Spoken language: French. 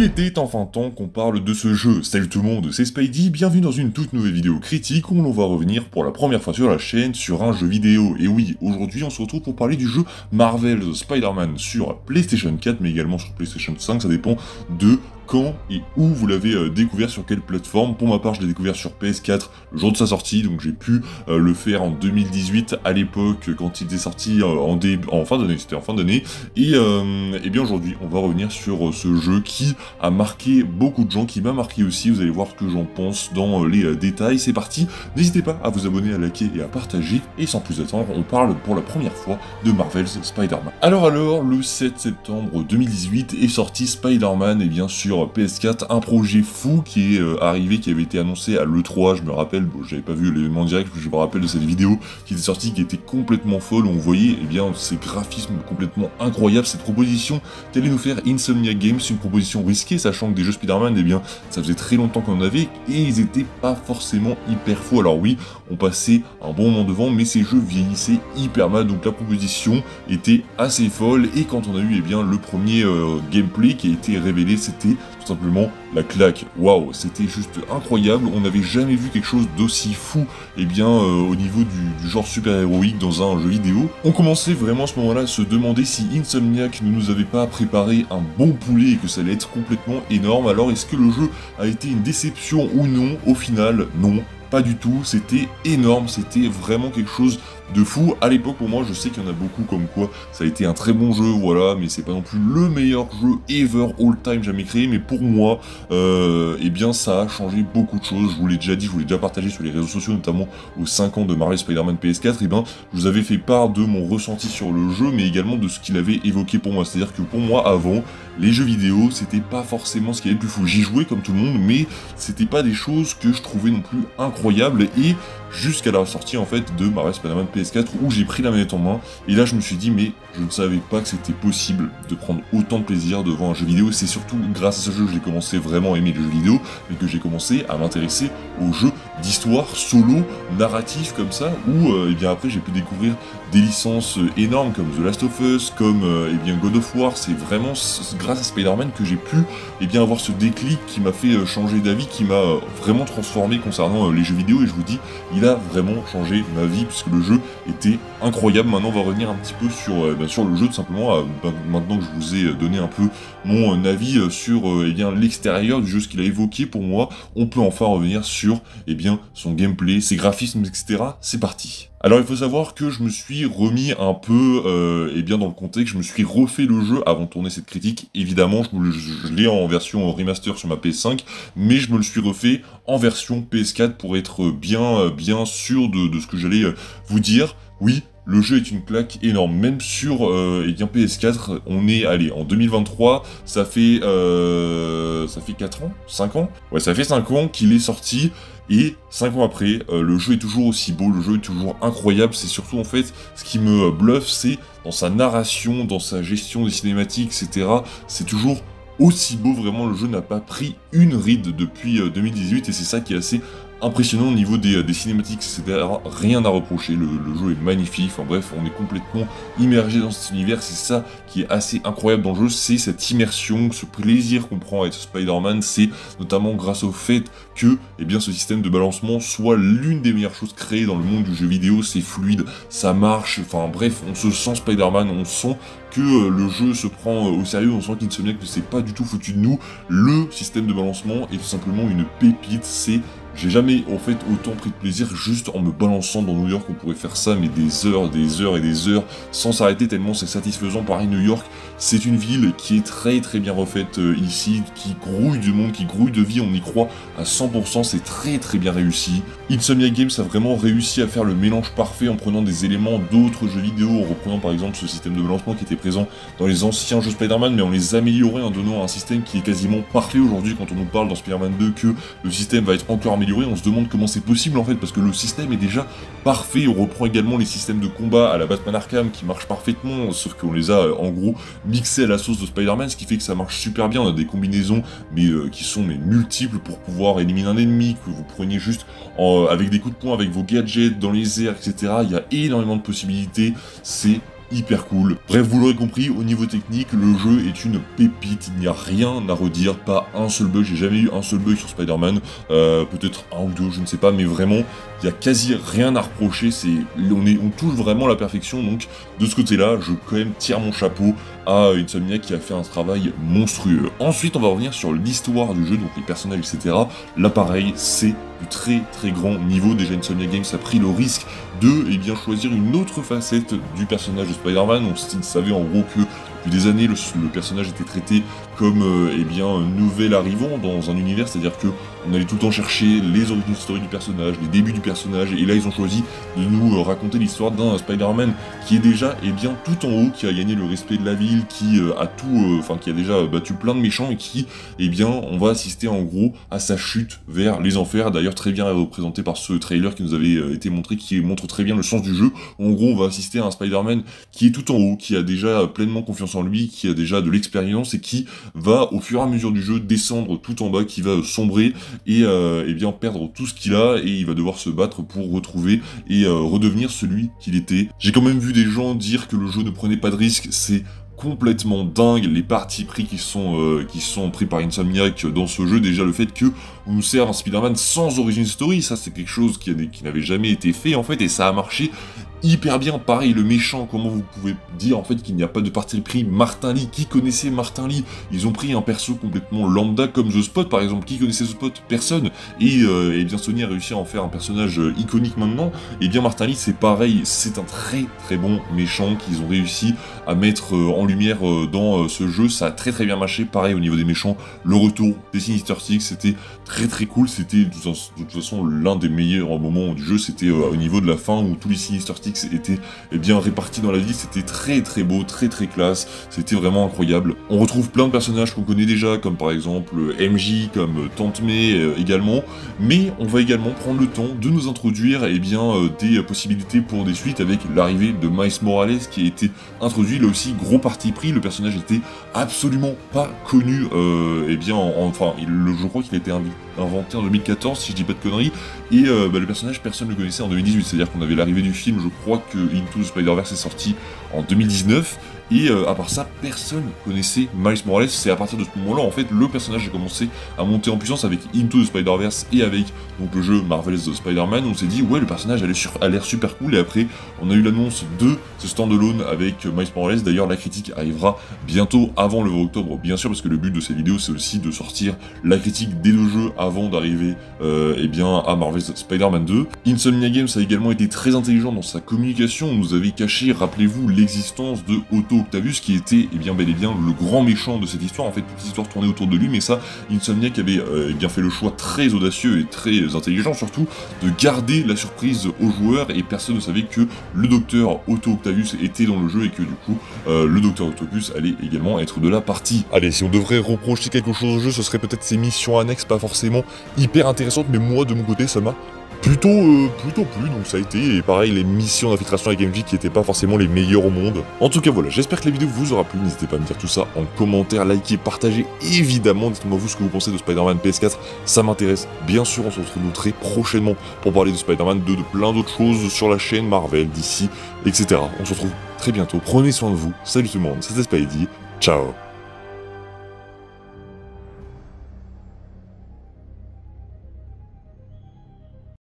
était enfin temps qu'on parle de ce jeu. Salut tout le monde, c'est Spidey, bienvenue dans une toute nouvelle vidéo critique où l'on va revenir pour la première fois sur la chaîne sur un jeu vidéo. Et oui, aujourd'hui on se retrouve pour parler du jeu Marvel's Spider-Man sur PlayStation 4 mais également sur PlayStation 5, ça dépend de quand et où vous l'avez découvert, sur quelle plateforme. Pour ma part, je l'ai découvert sur PS4 le jour de sa sortie, donc j'ai pu le faire en 2018 à l'époque quand il était sorti en fin d'année, c'était en fin d'année. Et bien aujourd'hui, on va revenir sur ce jeu qui a marqué beaucoup de gens, qui m'a marqué aussi. Vous allez voir ce que j'en pense dans les détails. C'est parti, n'hésitez pas à vous abonner, à liker et à partager. Et sans plus attendre, on parle pour la première fois de Marvel's Spider-Man. Alors, le 7 septembre 2018 est sorti Spider-Man, et bien sûr PS4, un projet fou qui est arrivé, qui avait été annoncé à l'E3, je me rappelle, bon, j'avais pas vu l'événement direct, mais je me rappelle de cette vidéo qui était sortie, qui était complètement folle, où on voyait bien ces graphismes complètement incroyables, cette proposition qu'allait nous faire Insomniac Games, une proposition risquée, sachant que des jeux Spider-Man, eh bien, ça faisait très longtemps qu'on en avait, et ils étaient pas forcément hyper fous. Alors oui, on passait un bon moment devant, mais ces jeux vieillissaient hyper mal, donc la proposition était assez folle, et quand on a eu, eh bien, le premier gameplay qui a été révélé, c'était tout simplement la claque. Waouh, c'était juste incroyable, on n'avait jamais vu quelque chose d'aussi fou, et bien au niveau du genre super-héroïque dans un jeu vidéo. On commençait vraiment à ce moment-là à se demander si Insomniac ne nous avait pas préparé un bon poulet et que ça allait être complètement énorme. Alors est-ce que le jeu a été une déception ou non? Au final, non. Pas du tout, c'était énorme, c'était vraiment quelque chose de fou. À l'époque, pour moi, je sais qu'il y en a beaucoup comme quoi ça a été un très bon jeu, voilà, mais c'est pas non plus le meilleur jeu ever, all time, jamais créé, mais pour moi, eh bien, ça a changé beaucoup de choses. Je vous l'ai déjà dit, je vous l'ai déjà partagé sur les réseaux sociaux, notamment aux 5 ans de Marvel Spider-Man PS4, et bien, je vous avais fait part de mon ressenti sur le jeu, mais également de ce qu'il avait évoqué pour moi. C'est-à-dire que pour moi, avant, les jeux vidéo, c'était pas forcément ce qu'il y avait de plus fou. J'y jouais comme tout le monde, mais c'était pas des choses que je trouvais non plus incroyables, et jusqu'à la sortie en fait de Marvel Spider-Man PS4 où j'ai pris la manette en main, et là je me suis dit mais je ne savais pas que c'était possible de prendre autant de plaisir devant un jeu vidéo. C'est surtout grâce à ce jeu que j'ai commencé vraiment à aimer les jeux vidéo, mais que j'ai commencé à m'intéresser aux jeux d'histoire solo, narratif comme ça, où et bien après j'ai pu découvrir des licences énormes comme The Last of Us, comme et bien God of War. C'est vraiment grâce à Spider-Man que j'ai pu et bien avoir ce déclic qui m'a fait changer d'avis, qui m'a vraiment transformé concernant les jeux vidéo, et je vous dis, il a vraiment changé ma vie puisque le jeu était incroyable. Maintenant on va revenir un petit peu sur, bien sûr, le jeu tout simplement, maintenant que je vous ai donné un peu mon avis sur eh bien l'extérieur du jeu, ce qu'il a évoqué pour moi, on peut enfin revenir sur eh bien son gameplay, ses graphismes, etc. C'est parti. Alors il faut savoir que je me suis remis un peu eh bien dans le contexte, je me suis refait le jeu avant de tourner cette critique. Évidemment je l'ai en version remaster sur ma PS5, mais je me le suis refait en version PS4 pour être bien sûr de ce que j'allais vous dire. Oui, le jeu est une claque énorme, même sur eh bien PS4, on est allé en 2023, ça fait 4 ans 5 ans. Ouais, ça fait 5 ans qu'il est sorti, et 5 ans après, le jeu est toujours aussi beau, le jeu est toujours incroyable. C'est surtout en fait, ce qui me bluffe, c'est dans sa narration, dans sa gestion des cinématiques, etc. C'est toujours aussi beau, vraiment, le jeu n'a pas pris une ride depuis 2018, et c'est ça qui est assez impressionnant au niveau des cinématiques, etc. Rien à reprocher, le jeu est magnifique. Enfin bref, on est complètement immergé dans cet univers, c'est ça qui est assez incroyable dans le jeu, c'est cette immersion, ce plaisir qu'on prend avec Spider-Man. C'est notamment grâce au fait que eh bien, ce système de balancement soit l'une des meilleures choses créées dans le monde du jeu vidéo. C'est fluide, ça marche, enfin bref, on se sent Spider-Man, on sent que le jeu se prend au sérieux, on sent qu'Insomniac ne s'est pas du tout foutu de nous. Le système de balancement est tout simplement une pépite, j'ai jamais en fait autant pris de plaisir juste en me balançant dans New York. On pourrait faire ça mais des heures et des heures sans s'arrêter, tellement c'est satisfaisant. Pareil, New York, c'est une ville qui est très bien refaite ici, qui grouille de monde, qui grouille de vie, on y croit à 100%, c'est très bien réussi. Insomniac Games a vraiment réussi à faire le mélange parfait en prenant des éléments d'autres jeux vidéo, en reprenant par exemple ce système de balancement qui était présent dans les anciens jeux Spider-Man, mais en les améliorant, en donnant un système qui est quasiment parfait aujourd'hui. Quand on nous parle dans Spider-Man 2 que le système va être encore amélioré, on se demande comment c'est possible en fait, parce que le système est déjà parfait. On reprend également les systèmes de combat à la Batman Arkham qui marchent parfaitement, sauf qu'on les a en gros mixés à la sauce de Spider-Man, ce qui fait que ça marche super bien. On a des combinaisons mais qui sont multiples pour pouvoir éliminer un ennemi, que vous preniez juste avec des coups de poing, avec vos gadgets dans les airs, etc. Il y a énormément de possibilités, c'est hyper cool. Bref, vous l'aurez compris, au niveau technique, le jeu est une pépite, il n'y a rien à redire, pas un seul bug, j'ai jamais eu un seul bug sur Spider-Man, peut-être un ou deux, je ne sais pas, mais vraiment, il n'y a quasi rien à reprocher, on touche vraiment la perfection, donc de ce côté-là, je quand même tire mon chapeau à Insomniac qui a fait un travail monstrueux. Ensuite, on va revenir sur l'histoire du jeu, donc les personnages, etc. Là, pareil, c'est du très très grand niveau. Déjà, Insomniac Games a pris le risque de choisir une autre facette du personnage de Spider-Man. On savait en gros que depuis des années, le personnage était traité comme un nouvel arrivant dans un univers, c'est-à-dire que on allait tout le temps chercher les origines historiques du personnage, les débuts du personnage, et là ils ont choisi de nous raconter l'histoire d'un Spider-Man qui est déjà tout en haut, qui a gagné le respect de la ville, qui qui a déjà battu plein de méchants et qui, on va assister en gros à sa chute vers les enfers, d'ailleurs très bien représenté par ce trailer qui nous avait été montré, qui montre très bien le sens du jeu. En gros, on va assister à un Spider-Man qui est tout en haut, qui a déjà pleinement confiance en lui, qui a déjà de l'expérience et qui va au fur et à mesure du jeu descendre tout en bas, qui va sombrer et perdre tout ce qu'il a, et il va devoir se battre pour retrouver et redevenir celui qu'il était. J'ai quand même vu des gens dire que le jeu ne prenait pas de risques, c'est complètement dingue les partis pris qui sont pris par Insomniac dans ce jeu. Déjà le fait que on nous sert un Spider-Man sans origin story, ça c'est quelque chose qui n'avait jamais été fait en fait, et ça a marché hyper bien. Pareil, le méchant, comment vous pouvez dire en fait qu'il n'y a pas de parti pris Martin Lee? Qui connaissait Martin Lee? Ils ont pris un perso complètement lambda comme The Spot par exemple. Qui connaissait The Spot? Personne. Et Sony a réussi à en faire un personnage iconique maintenant. Et bien Martin Lee c'est pareil, c'est un très très bon méchant qu'ils ont réussi à mettre en lumière dans ce jeu. Ça a très très bien marché. Pareil au niveau des méchants, le retour des Sinister Six, c'était très très cool. C'était de toute façon l'un des meilleurs moments du jeu. C'était au niveau de la fin où tous les Sinister Six était réparti dans la ville, c'était très très beau, très très classe, c'était vraiment incroyable. On retrouve plein de personnages qu'on connaît déjà, comme par exemple MJ, comme Tante May également, mais on va également prendre le temps de nous introduire des possibilités pour des suites avec l'arrivée de Miles Morales qui a été introduit, là aussi gros parti pris, le personnage était absolument pas connu, je crois qu'il a été inventé en 2014 si je dis pas de conneries, et le personnage personne ne le connaissait en 2018, c'est-à-dire qu'on avait l'arrivée du film, je crois que Into the Spider-Verse est sorti en 2019, et à part ça, personne connaissait Miles Morales. C'est à partir de ce moment-là, en fait, le personnage a commencé à monter en puissance avec Into the Spider-Verse et avec donc le jeu Marvel's Spider-Man. On s'est dit, ouais, le personnage a l'air super cool, et après, on a eu l'annonce de ce standalone avec Miles Morales. D'ailleurs, la critique arrivera bientôt avant le 20 octobre, bien sûr, parce que le but de ces vidéos, c'est aussi de sortir la critique dès le jeu avant d'arriver à Marvel's Spider-Man 2. Insomniac Games a également été très intelligent dans sa communication. On nous avait caché, rappelez-vous, l'existence de Otto Octavius qui était bel et bien le grand méchant de cette histoire. En fait, toute l'histoire tournait autour de lui, mais ça, Insomniac avait fait le choix très audacieux et très intelligent surtout de garder la surprise aux joueurs, et personne ne savait que le docteur Otto Octavius était dans le jeu et que du coup le docteur Octopus allait également être de la partie. Allez, si on devrait reprocher quelque chose au jeu, ce serait peut-être ses missions annexes, pas forcément hyper intéressantes, mais moi de mon côté ça m'a plutôt plu, donc ça a été, et pareil les missions d'infiltration avec MJ qui étaient pas forcément les meilleures au monde. En tout cas voilà, j'espère que la vidéo vous aura plu, n'hésitez pas à me dire tout ça en commentaire, likez, partagez, évidemment, dites-moi vous ce que vous pensez de Spider-Man PS4, ça m'intéresse, bien sûr on se retrouve très prochainement pour parler de Spider-Man 2, de plein d'autres choses sur la chaîne Marvel, DC, etc. On se retrouve très bientôt, prenez soin de vous, salut tout le monde, c'était Spidey, ciao.